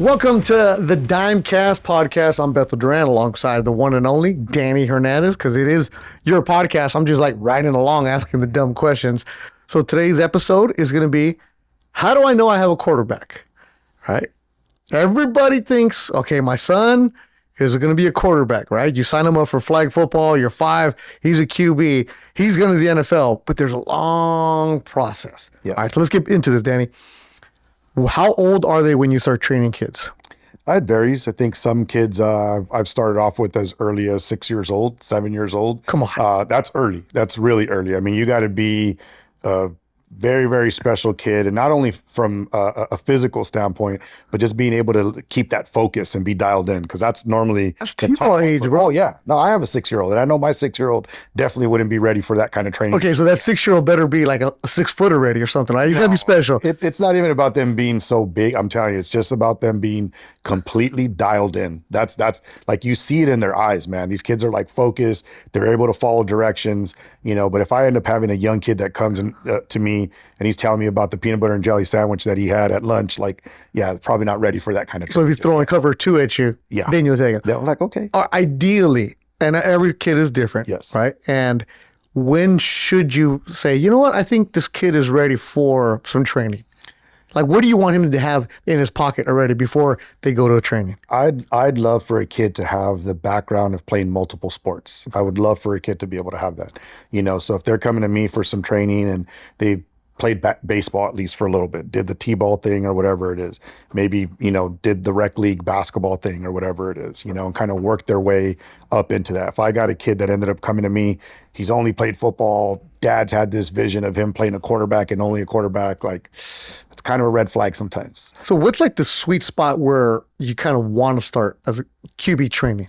Welcome to the Dimecast podcast. I'm Bethel Duran alongside the one and only Danny Hernandez, because it is your podcast. I'm just like riding along asking the dumb questions. So today's episode is going to be, how do I know I have a quarterback? Right? Everybody thinks, okay, my son is going to be a quarterback, right? You sign him up for flag football, you're 5, he's a QB, he's going to the NFL, but there's a long process. Yeah. All right, so let's get into this, Danny. How old are they when you start training kids? It varies. I think some kids I've started off with as early as 6 years old, 7 years old. Come on. That's early. That's really early. I mean, you got to be a very, very special kid. And not only from a physical standpoint, but just being able to keep that focus and be dialed in. Because that's normally That's T-ball age, bro. Oh, yeah. No, I have a 6-year-old. And I know my 6-year-old definitely wouldn't be ready for that kind of training. Okay, so that 6-year-old better be like a 6-foot already or something, right? You gotta be special. It's not even about them being so big. I'm telling you, it's just about them being completely dialed in. That's like, you see it in their eyes, man. These kids are like focused. They're able to follow directions, but if I end up having a young kid that comes in, to me and he's telling me about the peanut butter and jelly sandwich that he had at lunch, like, yeah, probably not ready for that kind of So if he's throwing cover 2 at you, then you'll take it. They're like, okay. Or ideally, and every kid is different, Yes. right? And when should you say, you know what, I think this kid is ready for some training? Like, what do you want him to have in his pocket already before they go to a training? I'd love for a kid to have the background of playing multiple sports. I would love for a kid to be able to have that, so if they're coming to me for some training and they've played baseball at least for a little bit, did the T-ball thing or whatever it is, maybe, did the rec league basketball thing or whatever it is, and kind of worked their way up into that. If I got a kid that ended up coming to me, he's only played football, dad's had this vision of him playing a quarterback and only a quarterback, like, it's kind of a red flag sometimes. So what's like the sweet spot where you kind of want to start as a QB training?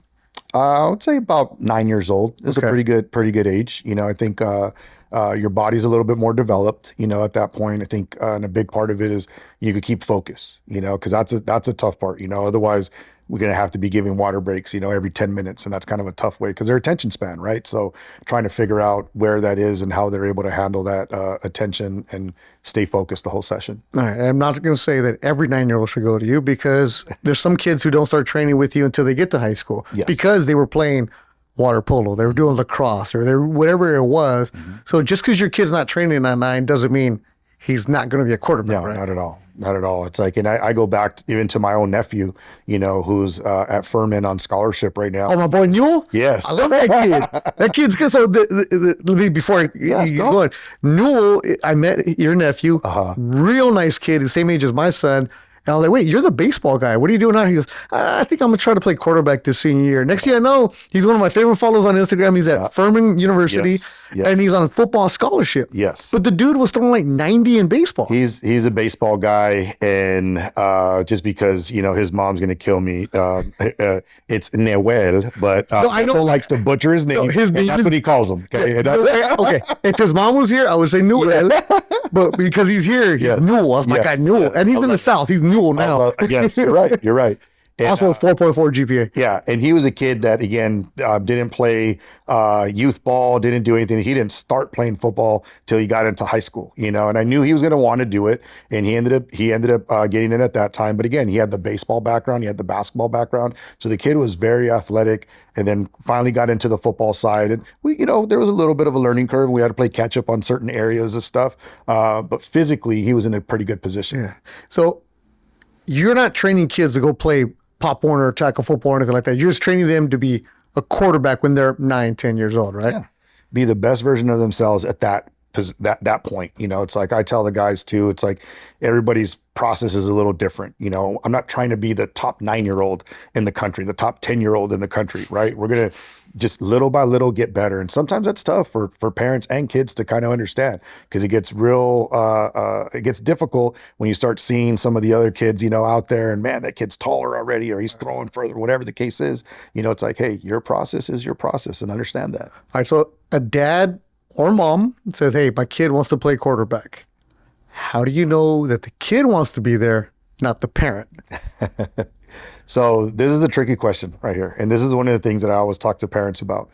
I would say about 9 years old is Okay. a pretty good age. I think your body's a little bit more developed, at that point. I think, and a big part of it is you could keep focus, because that's a tough part, Otherwise, we're going to have to be giving water breaks, every 10 minutes. And that's kind of a tough way because their attention span, right? So trying to figure out where that is and how they're able to handle that attention and stay focused the whole session. All right, I'm not going to say that every 9-year-old should go to you, because there's some kids who don't start training with you until they get to high school. Yes. Because they were playing water polo, they were doing lacrosse, or they were whatever it was. Mm-hmm. So just because your kid's not training at 9 doesn't mean he's not going to be a quarterback, No, right? not at all. Not at all. It's like, and I go back even to my own nephew, who's at Furman on scholarship right now. Oh, my boy Newell? Yes. I love that kid. That kid's good. So let me, before you go on, Newell, I met your nephew, real nice kid, the same age as my son. And I was like, wait, you're the baseball guy. What are you doing now? He goes, I think I'm going to try to play quarterback this senior year. Next thing I know, he's one of my favorite followers on Instagram. He's at Furman University, Yes. and he's on a football scholarship. Yes. But the dude was throwing like 90 in baseball. He's a baseball guy, and just because his mom's gonna kill me, it's Noel, but I know. Bethel likes to butcher his name. No, his name that's is- what he calls him. Okay, and Okay, if his mom was here, I would say Newell. But because he's here, he's Yes. Newell. That's my Yes. guy, Newell. Yes. And he's I in the love South. He's Newell now. yes, you're right. You're right. And, Also, 4.4 GPA. yeah, and he was a kid that, again, didn't play youth ball, didn't do anything. He didn't start playing football till he got into high school, and I knew he was going to want to do it, and he ended up getting it at that time. But again, he had the baseball background, he had the basketball background, so the kid was very athletic, and then finally got into the football side. And we, there was a little bit of a learning curve. We had to play catch up on certain areas of stuff, but physically, he was in a pretty good position. Yeah. So you're not training kids to go play Pop Warner or tackle football or anything like that. You're just training them to be a quarterback when they're 9, 10 years old, right? Yeah. Be the best version of themselves at that point. It's like I tell the guys too, it's like everybody's process is a little different. I'm not trying to be the top 9-year-old in the country, the top 10-year-old in the country, right? We're going to just little by little get better. And sometimes that's tough for parents and kids to kind of understand, because it gets it gets difficult when you start seeing some of the other kids, out there, and man, that kid's taller already, or he's throwing further, whatever the case is. It's like, hey, your process is your process, and understand that. All right. So a dad or mom says, hey, my kid wants to play quarterback. How do you know that the kid wants to be there, not the parent? So this is a tricky question right here. And this is one of the things that I always talk to parents about.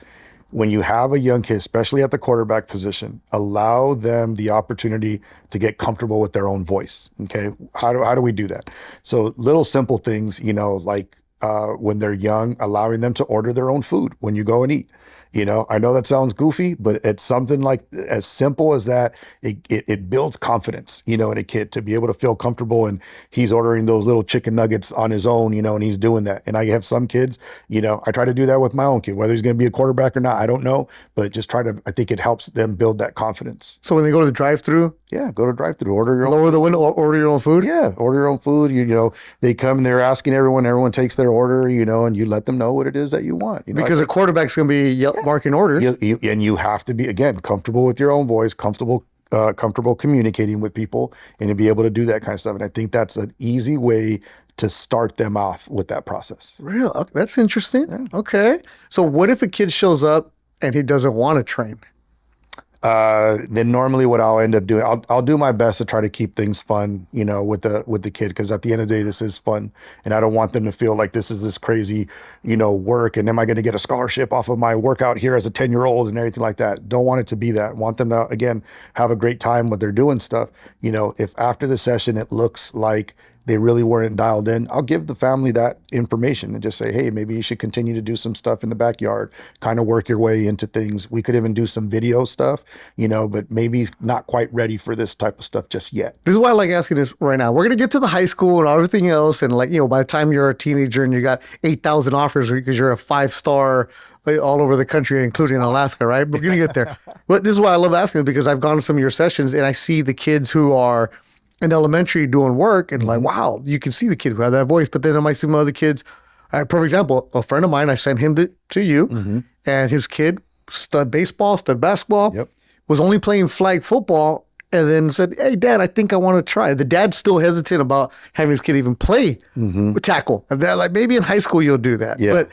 when you have a young kid, especially at the quarterback position, allow them the opportunity to get comfortable with their own voice. Okay. How do we do that? So little simple things, like when they're young, allowing them to order their own food when you go and eat. I know that sounds goofy, but it's something like as simple as that. It builds confidence, in a kid to be able to feel comfortable, and he's ordering those little chicken nuggets on his own, and he's doing that. And I have some kids, I try to do that with my own kid, whether he's going to be a quarterback or not, I don't know, but just I think it helps them build that confidence. So when they go to the drive-through, go to drive-through, order your own. Lower the window, order your own food. Yeah, order your own food. They come and they're asking everyone takes their order, and you let them know what it is that you want. Because a quarterback's going to be marking orders. And you have to be, again, comfortable with your own voice, comfortable communicating with people, and to be able to do that kind of stuff. And I think that's an easy way to start them off with that process. Real? Okay, that's interesting. Yeah. Okay. So what if a kid shows up and he doesn't want to train? Then normally what I'll end up doing, I'll do my best to try to keep things fun, with the kid. Cause at the end of the day, this is fun, and I don't want them to feel like this is this crazy, work. And am I going to get a scholarship off of my workout here as a 10-year-old and everything like that? Don't want it to be that. Want them to, again, have a great time when they're doing stuff. If after the session, it looks like they really weren't dialed in, I'll give the family that information and just say, hey, maybe you should continue to do some stuff in the backyard, kind of work your way into things. We could even do some video stuff, but maybe not quite ready for this type of stuff just yet. This is why I like asking this right now. We're going to get to the high school and everything else. And by the time you're a teenager and you got 8,000 offers because you're a 5-star all over the country, including Alaska, right? We're going to get there. But this is why I love asking, because I've gone to some of your sessions and I see the kids who are in elementary doing work and like, wow, you can see the kid who had that voice. But then I might see some other kids. For example, a friend of mine, I sent him to you, and his kid stud baseball, stud basketball, was only playing flag football, and then said, hey, Dad, I think I want to try. The dad's still hesitant about having his kid even play tackle. And they're like, maybe in high school you'll do that. Yeah. But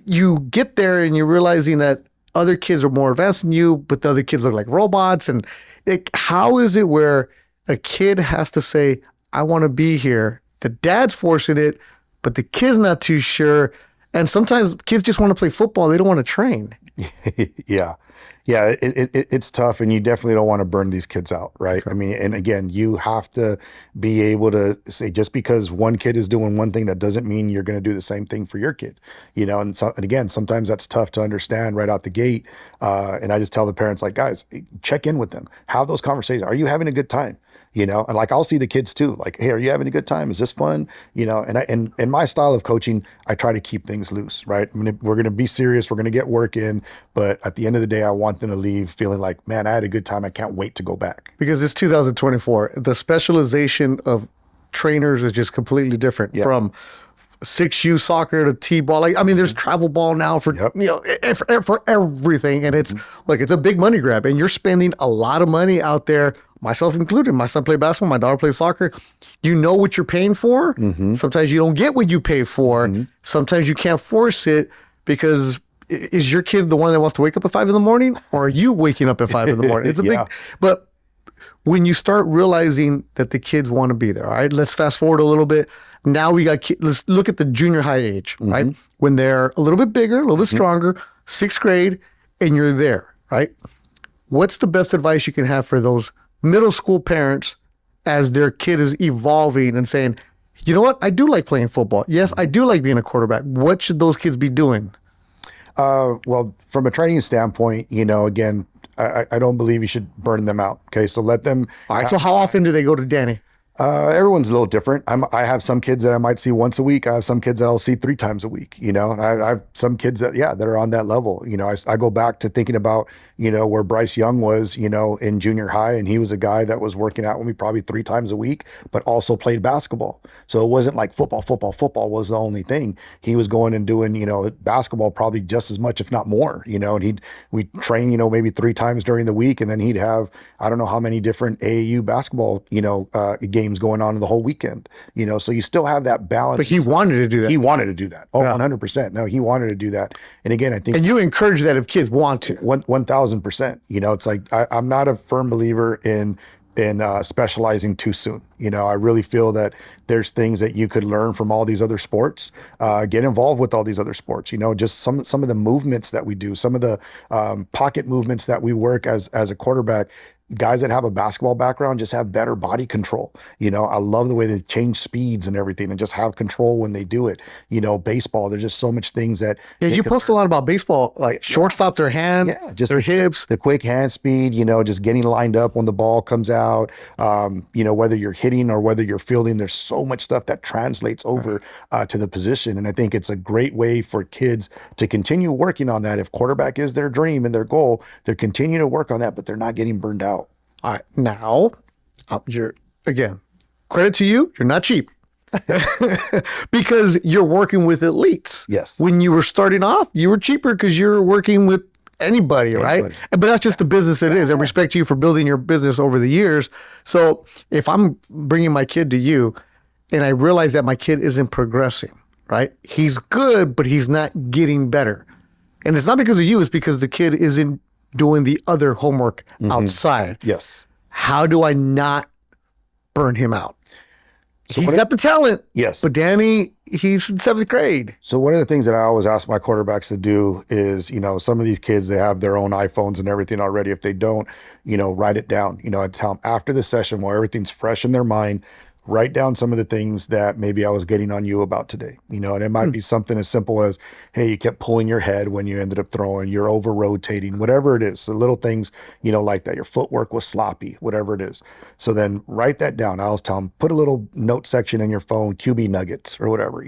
you get there and you're realizing that other kids are more advanced than you, but the other kids look like robots. And how is it where a kid has to say, I want to be here? The dad's forcing it, but the kid's not too sure. And sometimes kids just want to play football. They don't want to train. Yeah. It's tough, and you definitely don't want to burn these kids out, right? I mean, and again, you have to be able to say, just because one kid is doing one thing, that doesn't mean you're going to do the same thing for your kid, and again, sometimes that's tough to understand right out the gate. And I just tell the parents, like, guys, check in with them, have those conversations. Are you having a good time? And like, I'll see the kids too, like, hey, are you having a good time? Is this fun? And in my style of coaching, I try to keep things loose, right? I mean, we're going to be serious. We're going to get work in, but at the end of the day, I want them to leave feeling like, man, I had a good time. I can't wait to go back. Because it's 2024. The specialization of trainers is just completely different from 6U soccer to T-ball. Like, I mean, there's travel ball now for, for everything. And it's like, it's a big money grab, and you're spending a lot of money out there, myself included. My son played basketball, my daughter plays soccer. You know what you're paying for. Sometimes you don't get what you pay for. Sometimes you can't force it, because is your kid the one that wants to wake up at 5 a.m, or are you waking up at 5 a.m? It's a big, but when you start realizing that the kids want to be there, all right, let's fast forward a little bit. Now we got, let's look at the junior high age, right? When they're a little bit bigger, a little bit stronger, 6th grade, and you're there, right? What's the best advice you can have for those middle school parents as their kid is evolving and saying, you know what, I do like playing football. Yes, I do like being a quarterback. What should those kids be doing? Well, from a training standpoint, again, I don't believe you should burn them out. Okay. So let them. All right. So how often do they go to Danny? Everyone's a little different. I have some kids that I might see once a week. I have some kids that I'll see 3 times a week, and I have some kids that are on that level. I go back to thinking about, where Bryce Young was, in junior high, and he was a guy that was working out with me probably 3 times a week, but also played basketball. So it wasn't like football was the only thing. He was going and doing, basketball probably just as much, if not more, and we'd train, maybe 3 times during the week. And then he'd have, I don't know how many different AAU basketball, games going on in the whole weekend, so you still have that balance. But he wanted to do that. He wanted to do that. Oh, 100%. No, he wanted to do that. And again, I think. And you encourage that if kids want to. 1,000%. It's like, I'm not a firm believer in in specializing too soon. I really feel that there's things that you could learn from all these other sports, get involved with all these other sports, just some of the movements that we do, some of the pocket movements that we work as a quarterback. Guys that have a basketball background just have better body control. I love the way they change speeds and everything and just have control when they do it. Baseball, there's just so much things that. Yeah, you post a lot about baseball, like shortstop, their hand, just their hips. The quick hand speed, just getting lined up when the ball comes out, whether you're hitting or whether you're fielding, there's so much stuff that translates over to the position. And I think it's a great way for kids to continue working on that. If quarterback is their dream and their goal, they're continuing to work on that, but they're not getting burned out. All right, now you're again, credit to you. You're not cheap because you're working with elites. Yes. When you were starting off, you were cheaper because you're working with anybody, right? But that's just the business it is. I respect you for building your business over the years. So if I'm bringing my kid to you, and I realize that my kid isn't progressing, right? He's good, but he's not getting better, and it's not because of you. It's because the kid isn't doing the other homework outside. Yes. How do I not burn him out? So he's got the talent. Yes. But Danny, he's in 7th grade. So one of the things that I always ask my quarterbacks to do is, some of these kids, they have their own iPhones and everything already. If they don't, write it down. I tell them after the session while everything's fresh in their mind, write down some of the things that maybe I was getting on you about today, and it might be something as simple as, hey, you kept pulling your head when you ended up throwing, you're over rotating, whatever it is, the little things, like that, your footwork was sloppy, whatever it is. So then write that down. I always tell them, put a little note section in your phone, QB nuggets or whatever,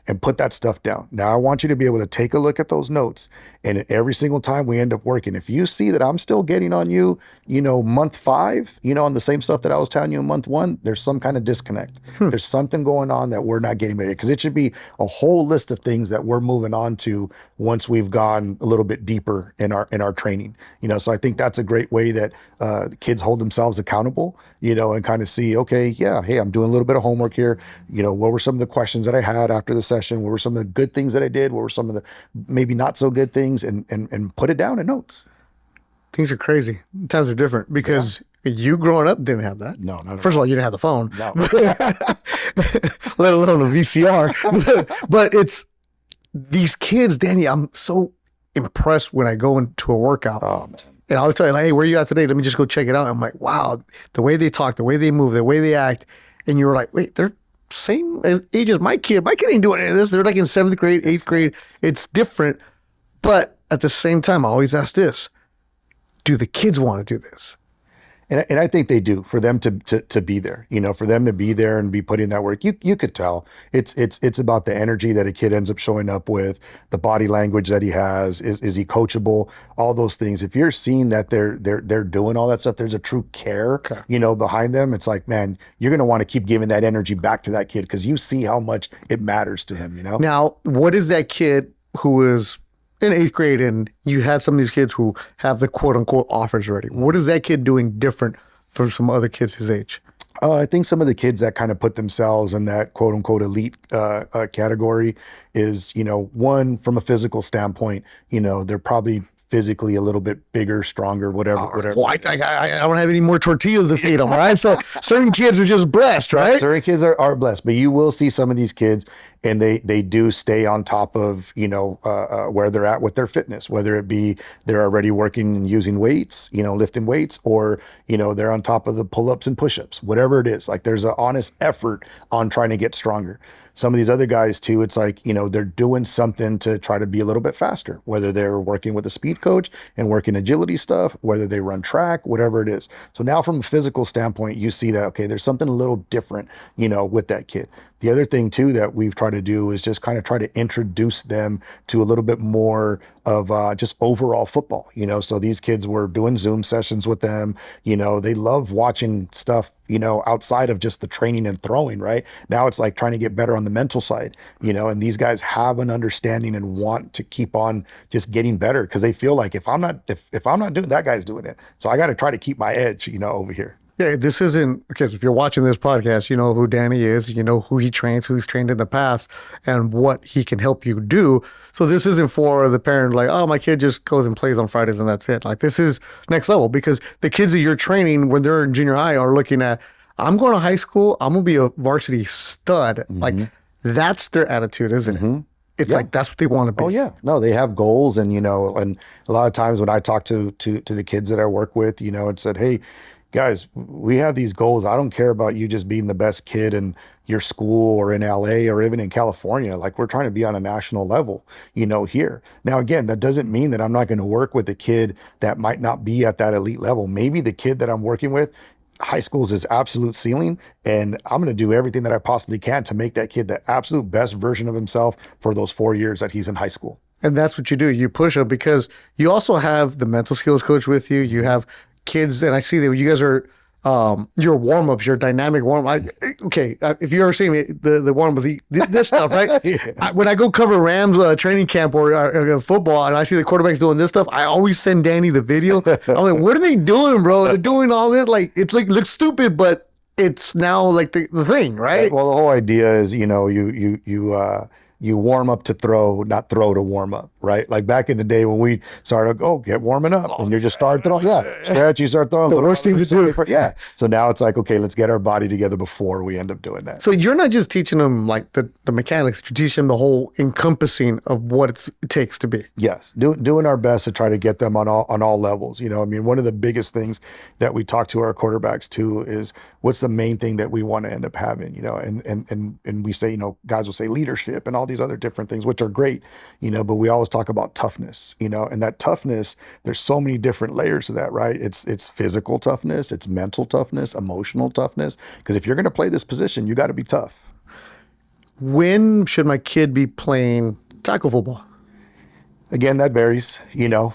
and put that stuff down. Now I want you to be able to take a look at those notes, and every single time we end up working, if you see that I'm still getting on you, month 5, on the same stuff that I was telling you in month 1, there's some kind of disconnect. There's something going on that we're not getting ready, because it should be a whole list of things that we're moving on to once we've gone a little bit deeper in our training. So I think that's a great way that the kids hold themselves accountable, and kind of see, okay, yeah, hey, I'm doing a little bit of homework here. What were some of the questions that I had after the session? What were some of the good things that I did? What were some of the maybe not so good things? And put it down in notes. Things are crazy. Times are different because you growing up didn't have that. No, not First of all, you didn't have the phone. No. Let alone a VCR. But it's these kids, Danny, I'm so impressed when I go into a workout. Oh, man. And I'll tell you, like, hey, where are you at today? Let me just go check it out. I'm like, wow, the way they talk, the way they move, the way they act. And you were like, wait, they're same age as my kid. My kid ain't doing any of this. They're like in 7th grade, 8th grade. It's different. But at the same time, I always ask this, do the kids want to do this? And I think they do, for them to be there, for them to be there and be putting in that work. You could tell it's about the energy that a kid ends up showing up with, the body language that he has. Is he coachable? All those things. If you're seeing that they're doing all that stuff, there's a true care, behind them. It's like, man, you're going to want to keep giving that energy back to that kid because you see how much it matters to him, Now, what is that kid who is in 8th grade and you have some of these kids who have the quote unquote offers already? What is that kid doing different from some other kids his age? I think some of the kids that kind of put themselves in that quote unquote elite category is, one, from a physical standpoint, they're probably physically a little bit bigger, stronger, whatever. Well, I don't have any more tortillas to feed them, right? So certain kids are just blessed, right? Certain kids are blessed, but you will see some of these kids and they do stay on top of, where they're at with their fitness, whether it be they're already working and using weights, lifting weights, or, they're on top of the pull-ups and push-ups, whatever it is. Like there's an honest effort on trying to get stronger. Some of these other guys too, it's like, they're doing something to try to be a little bit faster, whether they're working with a speed coach and working agility stuff, whether they run track, whatever it is. So now from a physical standpoint, you see that, okay, there's something a little different, with that kid. The other thing too that we've tried to do is just kind of try to introduce them to a little bit more of just overall football, so these kids were doing Zoom sessions with them, they love watching stuff, outside of just the training and throwing, right? Now it's like trying to get better on the mental side, and these guys have an understanding and want to keep on just getting better because they feel like if I'm not doing, that guy's doing it. So I got to try to keep my edge, over here. Yeah, this isn't because if you're watching this podcast, you know who Danny is, you know who he trains, who he's trained in the past, and what he can help you do. So this isn't for the parent like, oh, my kid just goes and plays on Fridays and that's it. Like this is next level because the kids that you're training when they're in junior high are looking at, I'm going to high school, I'm gonna be a varsity stud. Like that's their attitude, isn't it? It's like that's what they want to be. Oh yeah, no, they have goals, and and a lot of times when I talk to the kids that I work with, and said, hey, guys, we have these goals. I don't care about you just being the best kid in your school or in LA or even in California. Like we're trying to be on a national level, here. Now, again, that doesn't mean that I'm not going to work with a kid that might not be at that elite level. Maybe the kid that I'm working with, high school is his absolute ceiling, and I'm going to do everything that I possibly can to make that kid the absolute best version of himself for those 4 years that he's in high school. And that's what you do. You push them because you also have the mental skills coach with you. You have kids, and I see that you guys are your warm-ups, your dynamic warm-up. If you ever see me, the warm-ups, this stuff, right? When I go cover Rams training camp or football, and I see the quarterbacks doing this stuff, I always send Danny the video. I'm like, what are they doing, bro? They're doing all this. Like, it's like looks stupid, but it's now like the thing, right? Well, the whole idea is, you warm up to throw, not throw to warm up, right? Like back in the day when we started, get warming up, and you just start throwing, stretch, you start throwing. The worst thing to do. Yeah. So now it's like, okay, let's get our body together before we end up doing that. So you're not just teaching them like the mechanics, you're teaching them the whole encompassing of what it takes to be. Yes, doing our best to try to get them on all levels. One of the biggest things that we talk to our quarterbacks too is what's the main thing that we want to end up having. And we say, guys will say leadership and all these other different things, which are great. But we always talk about toughness. And that toughness, there's so many different layers to that, right? It's physical toughness, it's mental toughness, emotional toughness. Because if you're going to play this position, you got to be tough. When should my kid be playing tackle football? Again, that varies,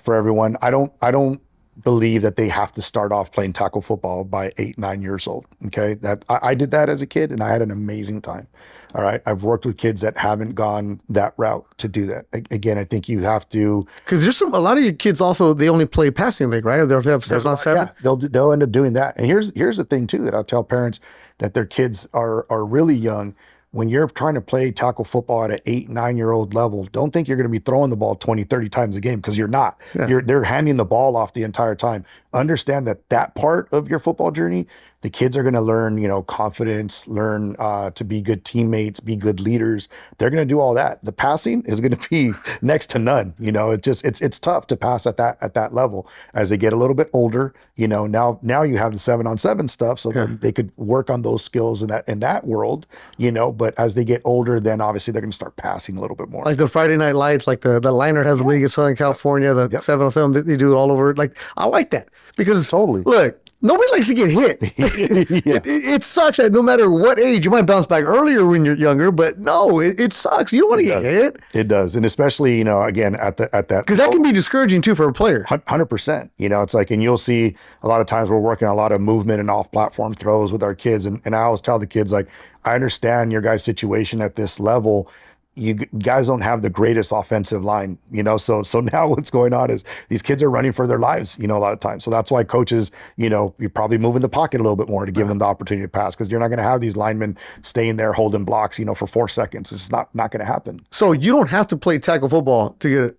for everyone. I don't believe that they have to start off playing tackle football by 8, 9 years old. Okay. I did that as a kid and I had an amazing time. All right. I've worked with kids that haven't gone that route to do that. Again, I think you have to, because there's a lot of your kids also, they only play passing league, right? They'll have 7-on-7. Yeah, they'll end up doing that. And here's the thing too, that I'll tell parents that their kids are really young. When you're trying to play tackle football at an 8, 9-year-old level, don't think you're going to be throwing the ball 20, 30 times a game, because you're not. Yeah. They're handing the ball off the entire time. Understand that part of your football journey, the kids are going to learn, confidence, learn to be good teammates, be good leaders. They're going to do all that. The passing is going to be next to none. It's tough to pass at that level. As they get a little bit older, now you have the 7-on-7 stuff, so that they could work on those skills in that world, But as they get older, then obviously they're going to start passing a little bit more. Like the Friday Night Lights, like the Liner has a league in Southern California, the 7-on-7, they do it all over. Like, I like that because look, nobody likes to get hit. It sucks that no matter what age, you might bounce back earlier when you're younger, but no, it sucks. You don't want to get hit. It does. And especially, again, at that. Because that can be discouraging too for a player. 100%. It's like, and you'll see a lot of times we're working on a lot of movement and off-platform throws with our kids. And I always tell the kids, like, I understand your guys' situation at this level. You guys don't have the greatest offensive line, so now what's going on is these kids are running for their lives, a lot of times. So that's why coaches, you're probably moving the pocket a little bit more to give them the opportunity to pass, because you're not going to have these linemen staying there holding blocks, for 4 seconds. It's not going to happen. So you don't have to play tackle football to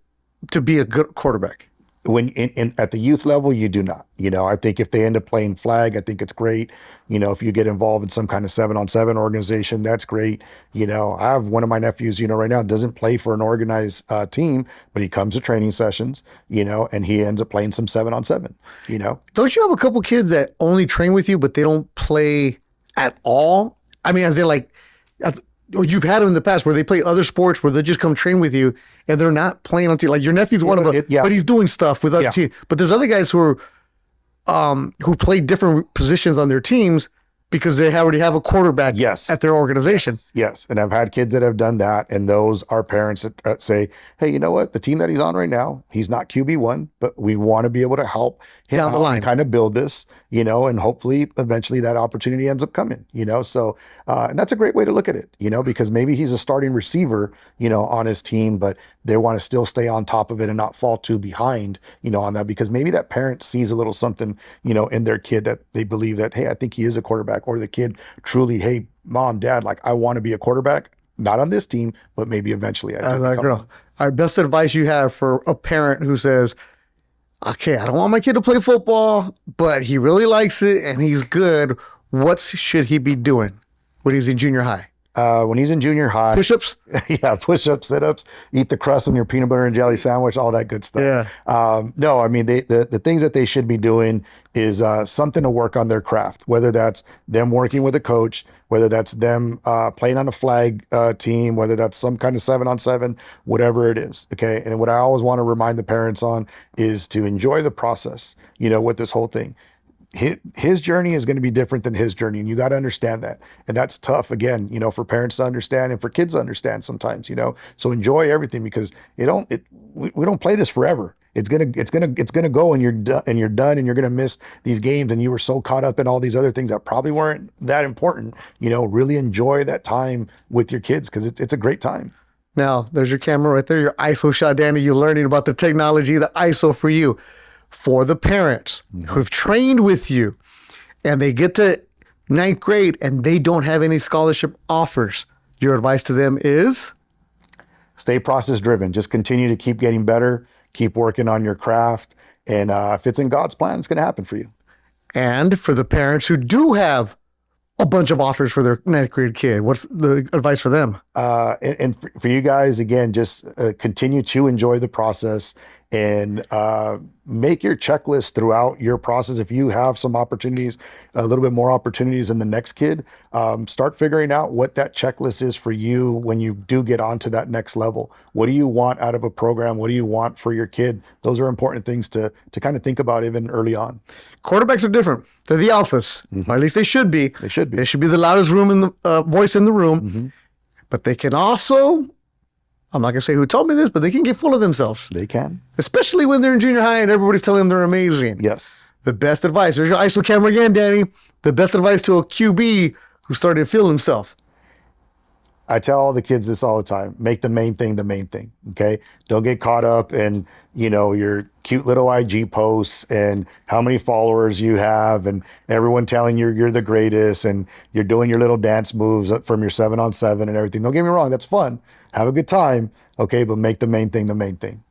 be a good quarterback. When at the youth level, you do not. I think if they end up playing flag, I think it's great. If you get involved in some kind of 7-on-7 organization, that's great. I have one of my nephews, right now doesn't play for an organized team, but he comes to training sessions, and he ends up playing some 7-on-7, Don't you have a couple kids that only train with you, but they don't play at all? I mean, as in like, you've had them in the past where they play other sports where they just come train with you and they're not playing on team. Like your nephew's one of them, but he's doing stuff with other teams. But there's other guys who play different positions on their teams because they already have a quarterback at their organization. Yes. And I've had kids that have done that. And those are parents that say, hey, you know what? The team that he's on right now, he's not QB1, but we want to be able to help him down the line, kind of build this, and hopefully eventually that opportunity ends up coming, So, and that's a great way to look at it, because maybe he's a starting receiver, on his team, but they want to still stay on top of it and not fall too behind, on that, because maybe that parent sees a little something, in their kid that they believe that, hey, I think he is a quarterback, or the kid truly, hey, mom, dad, like I want to be a quarterback, not on this team, but maybe eventually I can Like, become girl, one. our best advice you have for a parent who says, okay, I don't want my kid to play football, but he really likes it and he's good. What should he be doing when he's in junior high? When he's in junior high, Push-ups? yeah, push-ups, sit-ups, eat the crust on your peanut butter and jelly sandwich, all that good stuff. Yeah. No, I mean, the things that they should be doing is something to work on their craft, whether that's them working with a coach, whether that's them playing on a flag team, whether that's some kind of 7-on-7, whatever it is. Okay. And what I always want to remind the parents on is to enjoy the process, with this whole thing. His journey is going to be different than his journey, and you got to understand that. And that's tough, again, for parents to understand and for kids to understand sometimes, so enjoy everything, because we don't play this forever. It's gonna go, and you're done, and you're gonna miss these games, and you were so caught up in all these other things that probably weren't that important. Really enjoy that time with your kids, because it's a great time. Now, there's your camera right there, your ISO shot, Danny. You're learning about the technology, the ISO for you. For the parents who've trained with you and they get to ninth grade and they don't have any scholarship offers, your advice to them is? Stay process driven. Just continue to keep getting better, keep working on your craft. And if it's in God's plan, it's going to happen for you. And for the parents who do have a bunch of offers for their ninth grade kid, what's the advice for them? And for you guys, again, just continue to enjoy the process, and make your checklist throughout your process. If you have some opportunities, a little bit more opportunities than the next kid, start figuring out what that checklist is for you when you do get onto that next level. What do you want out of a program? What do you want for your kid? Those are important things to kind of think about even early on. Quarterbacks are different. They're the alphas, or at least they should be. They should be. They should be the loudest voice in the room. But they can also, I'm not going to say who told me this, but they can get full of themselves. They can. Especially when they're in junior high and everybody's telling them they're amazing. Yes. The best advice, there's your ISO camera again, Danny. The best advice to a QB who started to feel himself. I tell all the kids this all the time: make the main thing the main thing. Okay. Don't get caught up in, your cute little IG posts and how many followers you have and everyone telling you you're the greatest and you're doing your little dance moves from your 7-on-7 and everything. Don't get me wrong. That's fun. Have a good time. Okay. But make the main thing the main thing.